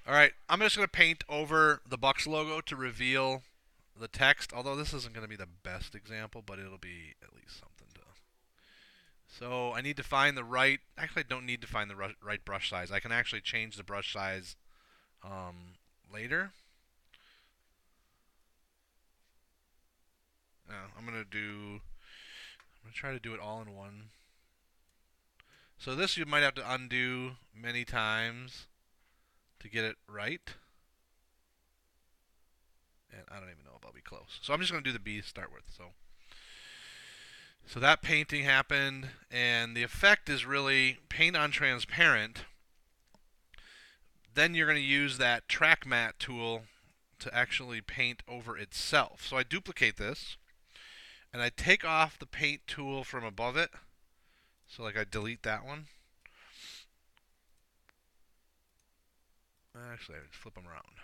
All right, I'm just going to paint over the Bucks logo to reveal the text, although this isn't going to be the best example, but it'll be at least something to. So I need to find the right, actually I don't need to find the right brush size. I can actually change the brush size later. I'm going to try to do it all in one. So this you might have to undo many times to get it right. And I don't even know if I'll be close. So I'm just going to do the B to start with. So that painting happened, and the effect is really paint on transparent. Then you're going to use that track matte tool to actually paint over itself. So I duplicate this, and I take off the paint tool from above it. So like I delete that one. Actually, I flip them around.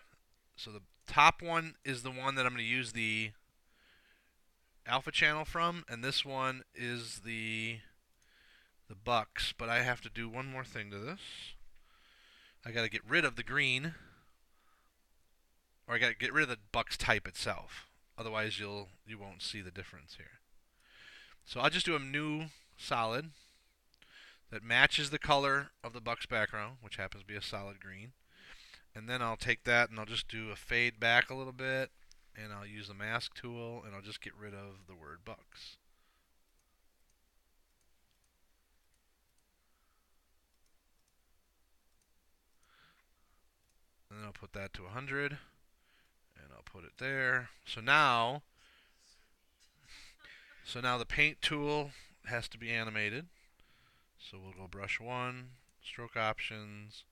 So the top one is the one that I'm going to use the alpha channel from, and this one is the Bucks. But I have to do one more thing to this. I got to get rid of the green, or I got to get rid of the Bucks type itself. Otherwise, you won't see the difference here. So I'll just do a new solid that matches the color of the Bucks background, which happens to be a solid green. And then I'll take that and I'll just do a fade back a little bit, and I'll use the mask tool, and I'll just get rid of the word Bucks. And then I'll put that to 100, and I'll put it there. So now the paint tool has to be animated. So we'll go brush 1, stroke options,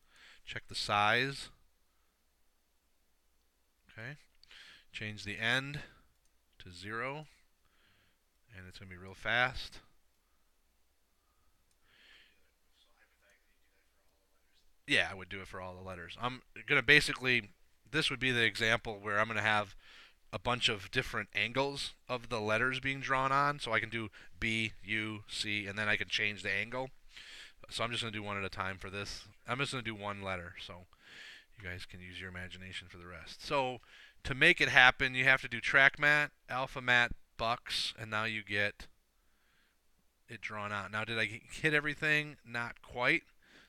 check the size. Okay. Change the end to 0, and it's going to be real fast. Yeah, I would do it for all the letters. I'm going to basically, this would be the example where I'm going to have a bunch of different angles of the letters being drawn on. So I can do B, U, C, and then I can change the angle. So I'm just going to do one at a time for this. I'm just going to do one letter. So you guys can use your imagination for the rest. So to make it happen, you have to do track matte, alpha matte, Bucks, and now you get it drawn out. Now, did I hit everything? Not quite.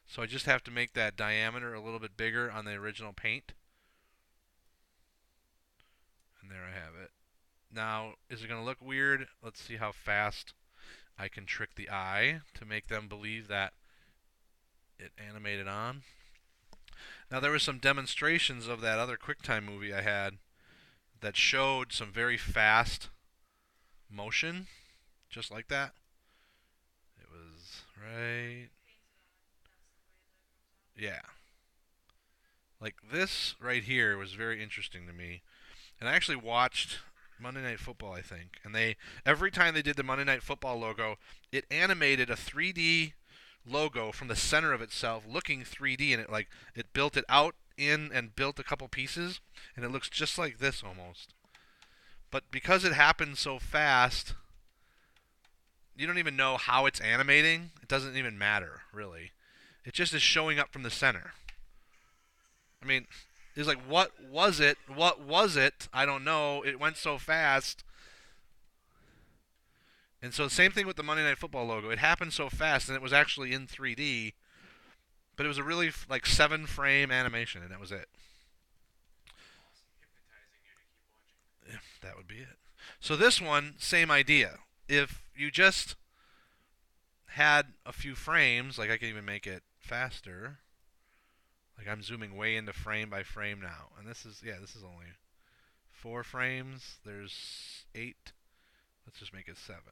So I just have to make that diameter a little bit bigger on the original paint. And there I have it. Now, is it going to look weird? Let's see how fast I can trick the eye to make them believe that it animated on. Now, there were some demonstrations of that other QuickTime movie I had that showed some very fast motion, just like that. It was right. Yeah. Like this right here was very interesting to me. And I actually watched Monday Night Football, I think, and they every time they did the Monday Night Football logo, it animated a 3D logo from the center of itself, looking 3D, and it built it out in and built a couple pieces, and it looks just like this almost. But because it happened so fast, you don't even know how it's animating. It doesn't even matter really. It just is showing up from the center. I mean, it's like, what was it? What was it? I don't know. It went so fast. And so, same thing with the Monday Night Football logo. It happened so fast, and it was actually in 3D, but it was a really like 7 frame animation, and that was it. Yeah, that would be it. So this one, same idea. If you just had a few frames, like I can even make it faster. Like I'm zooming way into frame by frame now, and this is only 4 frames. There's 8. Let's just make it 7.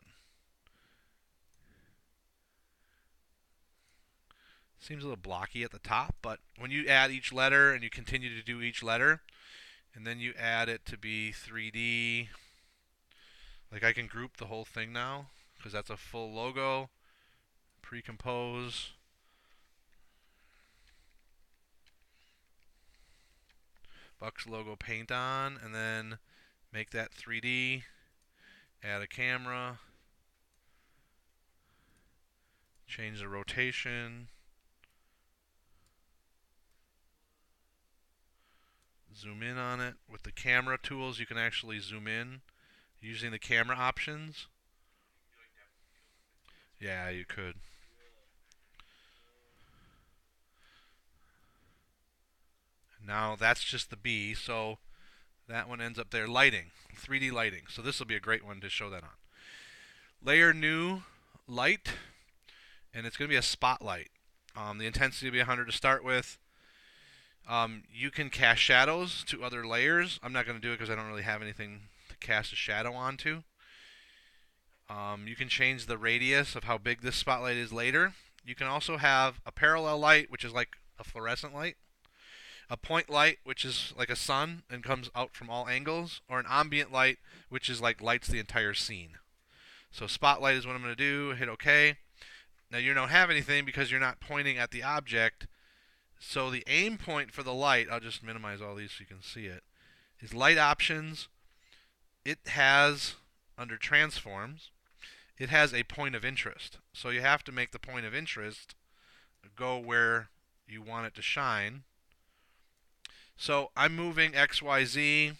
Seems a little blocky at the top, but when you add each letter and you continue to do each letter, and then you add it to be 3D, like I can group the whole thing now because that's a full logo. Pre-compose, Bucks logo paint on, and then make that 3D. Add a camera, change the rotation. zoom in on it. With the camera tools, you can actually zoom in using the camera options. Yeah, you could. Now that's just the B, so that one ends up there. Lighting, 3D lighting. So this will be a great one to show that on. Layer new light, and it's going to be a spotlight. The intensity will be 100 to start with. You can cast shadows to other layers. I'm not going to do it because I don't really have anything to cast a shadow onto. You can change the radius of how big this spotlight is later. You can also have a parallel light, which is like a fluorescent light, a point light, which is like a sun and comes out from all angles, or an ambient light, which is like lights the entire scene. So spotlight is what I'm going to do. Hit OK. Now you don't have anything because you're not pointing at the object. So the aim point for the light, I'll just minimize all these so you can see it, is light options. It has, under transforms, it has a point of interest. So you have to make the point of interest go where you want it to shine. So I'm moving X, Y, Z.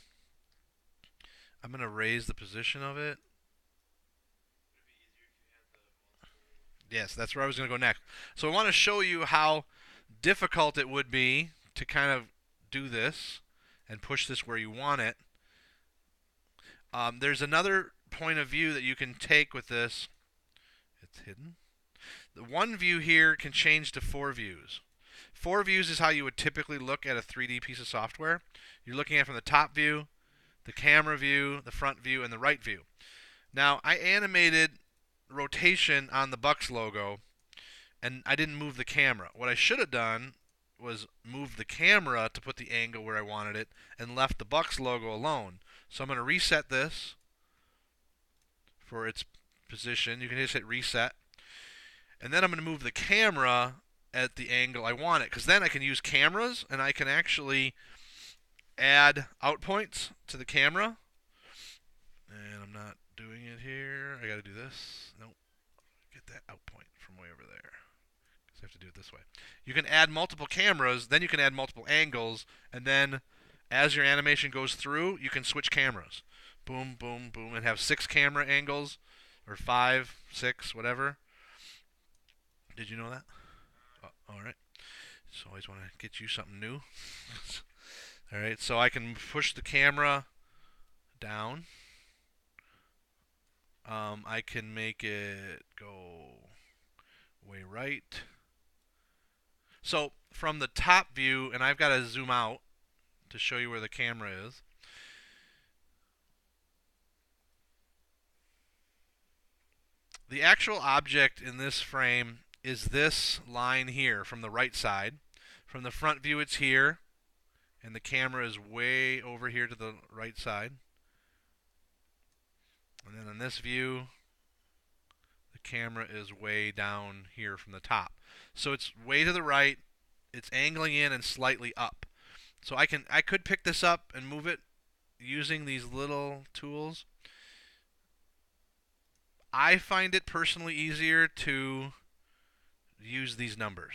I'm going to raise the position of it. Yes, that's where I was going to go next. So I want to show you how difficult it would be to kind of do this and push this where you want it. There's another point of view that you can take with this. It's hidden. The one view here can change to 4 views. 4 views is how you would typically look at a 3D piece of software. You're looking at it from the top view, the camera view, the front view, and the right view. Now, I animated rotation on the Bucks logo, and I didn't move the camera. What I should have done was move the camera to put the angle where I wanted it and left the Bucks logo alone. So I'm going to reset this for its position. You can just hit reset. And then I'm going to move the camera at the angle I want it, because then I can use cameras and I can actually add out points to the camera. And I'm not doing it here. I got to do this. Nope. Get that out point from way over there. So I have to do it this way. You can add multiple cameras, then you can add multiple angles, and then as your animation goes through, you can switch cameras. Boom, boom, boom, and have 6 camera angles, or 5, 6, whatever. Did you know that? All right. So always want to get you something new. All right, so I can push the camera down. I can make it go way right. So from the top view, and I've got to zoom out to show you where the camera is. The actual object in this frame is this line here from the right side. From the front view, it's here, and the camera is way over here to the right side. And then in this view, the camera is way down here from the top. So it's way to the right, it's angling in and slightly up. So I could pick this up and move it using these little tools. I find it personally easier to use these numbers.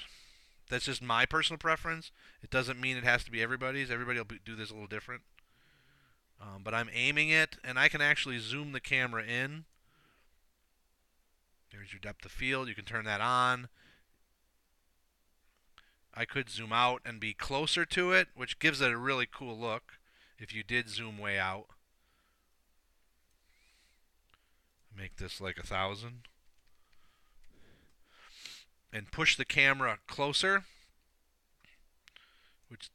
That's just my personal preference. It doesn't mean it has to be everybody's. Everybody will do this a little different. But I'm aiming it, and I can actually zoom the camera in. There's your depth of field. You can turn that on. I could zoom out and be closer to it, which gives it a really cool look if you did zoom way out. Make this like 1,000. And push the camera closer, which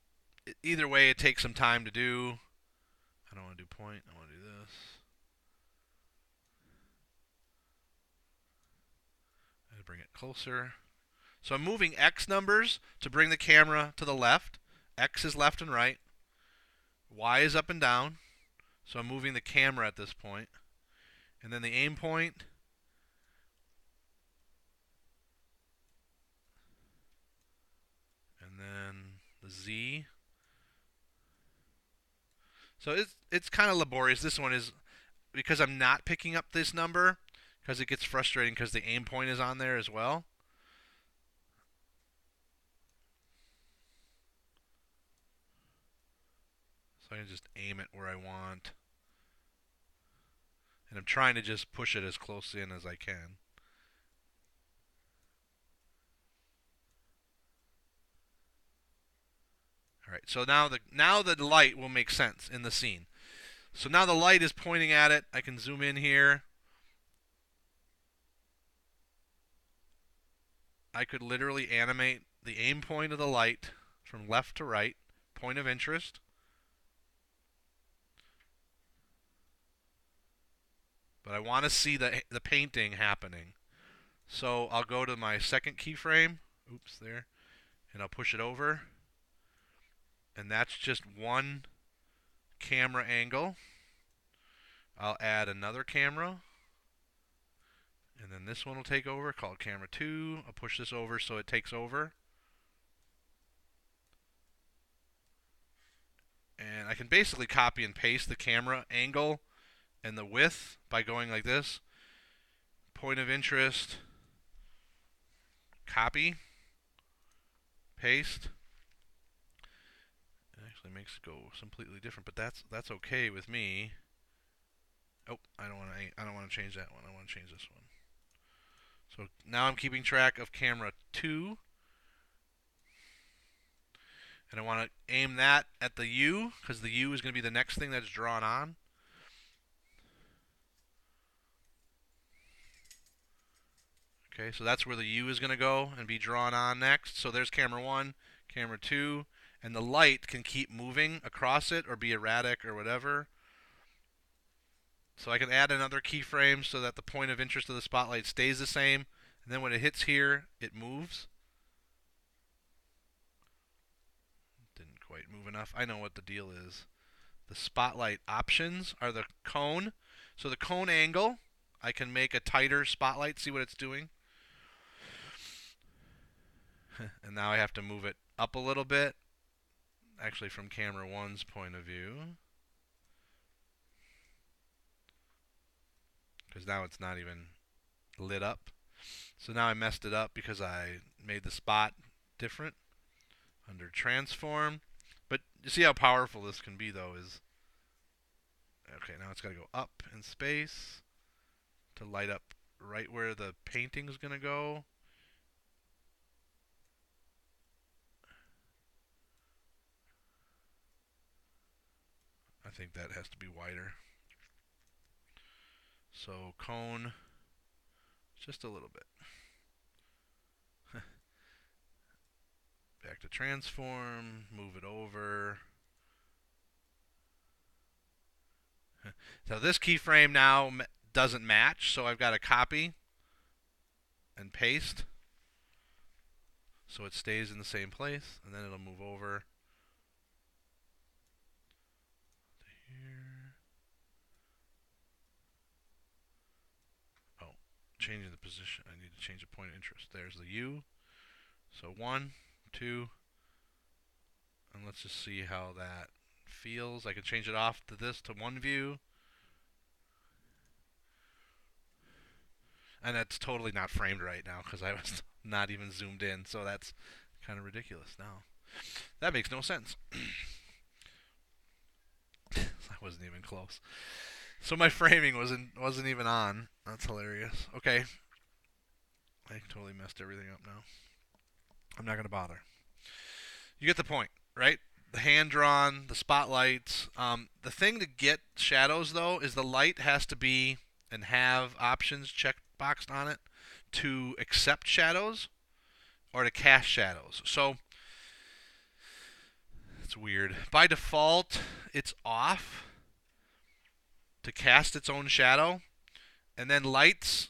either way it takes some time to do. I don't want to do point, I want to do this. And bring it closer. So I'm moving X numbers to bring the camera to the left. X is left and right. Y is up and down. So I'm moving the camera at this point. And then the aim point. And then the Z. So it's kind of laborious. This one is, because I'm not picking up this number, because it gets frustrating because the aim point is on there as well. So I can just aim it where I want. And I'm trying to just push it as close in as I can. All right, so now the light will make sense in the scene. So now the light is pointing at it. I can zoom in here. I could literally animate the aim point of the light from left to right, point of interest. But I want to see the painting happening. So I'll go to my second keyframe. Oops, there. And I'll push it over. And that's just one camera angle. I'll add another camera. And then this one will take over, called camera 2. I'll push this over so it takes over. And I can basically copy and paste the camera angle and the width by going like this. Point of interest, copy, paste. It actually makes it go completely different, but that's okay with me. Oh, I don't want to change that one. I want to change this one. So now I'm keeping track of camera 2. And I want to aim that at the U, because the U is going to be the next thing that's drawn on. Okay, so that's where the U is going to go and be drawn on next. So there's camera 1, camera 2, and the light can keep moving across it or be erratic or whatever. So I can add another keyframe so that the point of interest of the spotlight stays the same. And then when it hits here, it moves. Didn't quite move enough. I know what the deal is. The spotlight options are the cone. So the cone angle, I can make a tighter spotlight. See what it's doing? And now I have to move it up a little bit. Actually, from camera 1's point of view. Because now it's not even lit up. So now I messed it up because I made the spot different under transform. But you see how powerful this can be, though, is... Okay, now it's got to go up in space to light up right where the painting is going to go. I think that has to be wider. So cone, just a little bit. Back to transform, move it over. So this keyframe now doesn't match, so I've got to copy and paste so it stays in the same place, and then it'll move over to here. Oh, changing the position. I need to change the point of interest. There's the U. So 1, 2, and let's just see how that feels. I can change it off to this to one view. And that's totally not framed right now because I was not even zoomed in, so that's kind of ridiculous now. That makes no sense. I wasn't even close. So my framing wasn't even on. That's hilarious. Okay. I totally messed everything up now. I'm not going to bother. You get the point, right? The hand drawn, the spotlights. The thing to get shadows, though, is the light has to be and have options checkboxed on it to accept shadows or to cast shadows. So it's weird. By default, it's off to cast its own shadow. And then lights,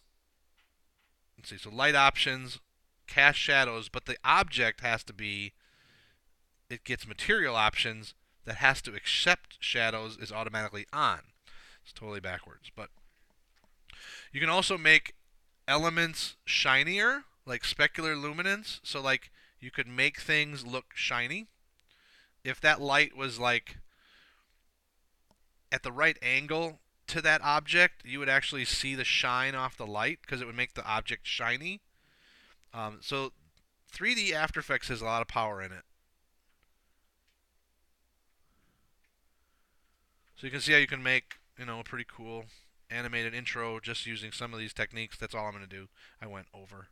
let's see, so light options, cast shadows, but the object has to be, it gets material options that has to accept shadows is automatically on. It's totally backwards. But you can also make elements shinier, like specular luminance. So like you could make things look shiny. If that light was like at the right angle to that object, you would actually see the shine off the light because it would make the object shiny. So 3D After Effects has a lot of power in it. So you can see how you can make, a pretty cool animated intro just using some of these techniques. That's all I'm going to do. I went over.